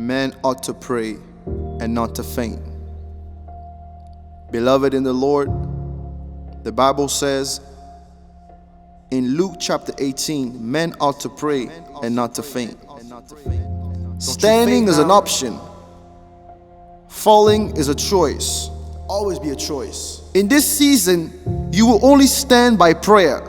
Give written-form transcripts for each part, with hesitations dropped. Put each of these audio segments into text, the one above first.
Men ought to pray and not to faint. Beloved in the Lord, the Bible says in Luke chapter 18, men ought to pray and not to faint. Standing is an option. Falling is a choice. Always be a choice. In this season, you will only stand by prayer.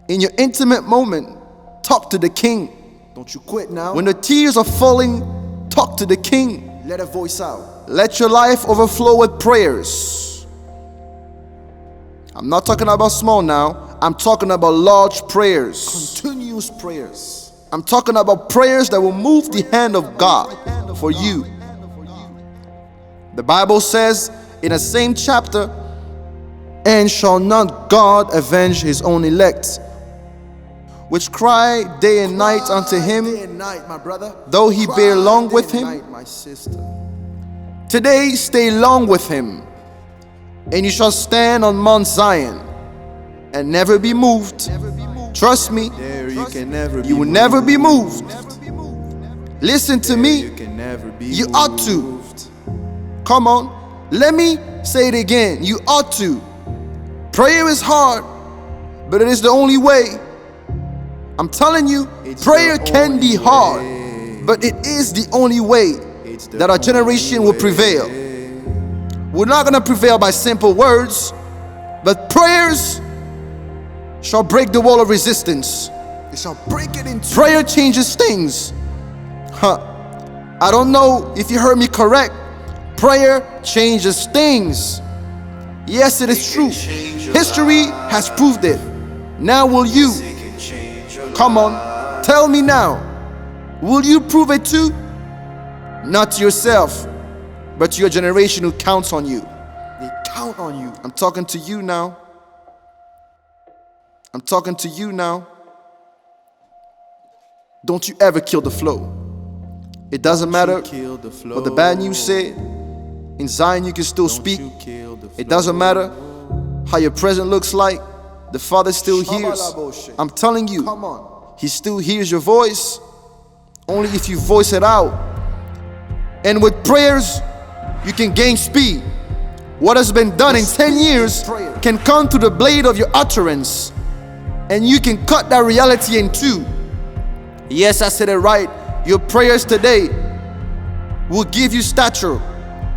In your intimate moment, talk to the King. Don't you quit now. When the tears are falling, talk to the King. Let a voice out. Let your life overflow with prayers. I'm not talking about small now. I'm talking about large prayers. Continuous prayers. I'm talking about prayers that will move the hand of God for you. The Bible says in the same chapter, and shall not God avenge his own elect, which cry day and night unto him, Day and night, my brother. though he bear long with him? Night, my sister. Today stay long with him, and you shall stand on Mount Zion and never be moved. Trust me, There you can never be you will moved. never be moved. Listen to me, You can never be you moved. ought to. Come on, let me say it again. You ought to. Prayer is hard, but it is the only way. I'm telling you, It's prayer the can be only hard, way. but it is the only way It's the that our generation only will prevail. way. We're not going to prevail by simple words, but prayers shall break the wall of resistance. It shall break it into. Prayer changes things. I don't know if you heard me correct. Prayer changes things. Yes, it is true. History has proved it. Now will you? Come on, tell me now. Will you prove it too? Not to yourself, but to your generation who counts on you. They count on you. I'm talking to you now. I'm talking to you now. Don't you ever kill the flow. It doesn't matter Kill the flow. what the bad news said. In Zion you can still speak. You kill the flow. It doesn't matter how your present looks like. The Father still hears. I'm telling you, Come on. He still hears your voice. Only if you voice it out. And with prayers, you can gain speed. What has been done in 10 years can come through the blade of your utterance. And you can cut that reality in two. Yes, I said it right. Your prayers today will give you stature.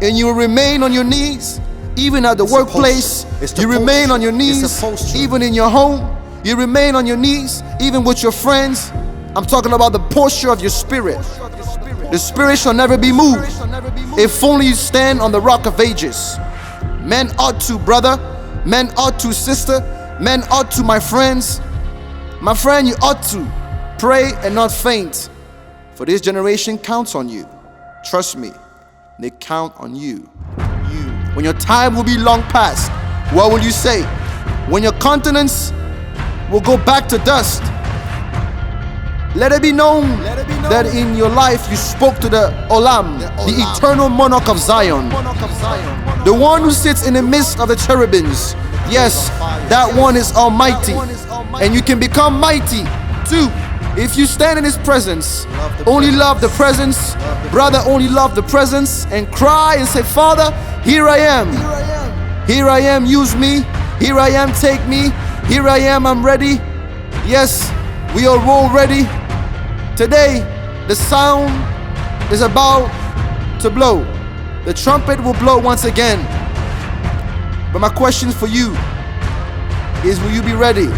And you will remain on your knees. Even at the workplace, you remain on your knees. Even in your home, you remain on your knees. Even with your friends. I'm talking about the posture of your spirit. The spirit shall never be moved. If only you stand on the rock of ages. Men ought to, brother. Men ought to, sister. Men ought to, my friends. My friend, you ought to pray and not faint. For this generation counts on you. Trust me, they count on you. When your time will be long past, what will you say? When your countenance will go back to dust, let it be known that in your life you spoke to the Olam, the eternal monarch of Zion, the one who sits in the midst of the cherubims. Yes, that one is almighty, and you can become mighty too if you stand in his presence. Only love the presence, brother, only love the presence, and cry and say, Father, here I am. Here I am, use me. Here I am, take me. Here I am, I'm ready. Yes, we are all ready. Today, the sound is about to blow. The trumpet will blow once again. But my question for you is, will you be ready?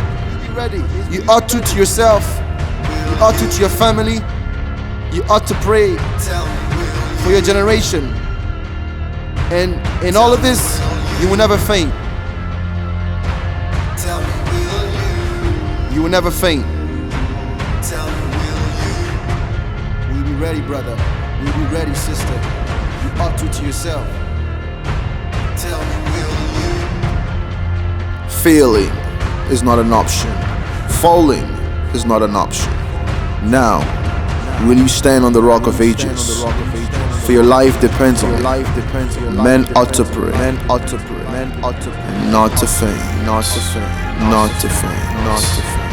You ought to yourself. You ought to your family. You ought to pray for your generation. And in all of this, you will never faint. You will never faint. We'll be ready, brother. We'll be ready, sister. You ought to yourself. Failing is not an option. Falling is not an option. Now, will you stand on the rock of ages? For your life depends on it. Men ought to pray. Not to faint. Not to faint. Not to faint. Not to faint.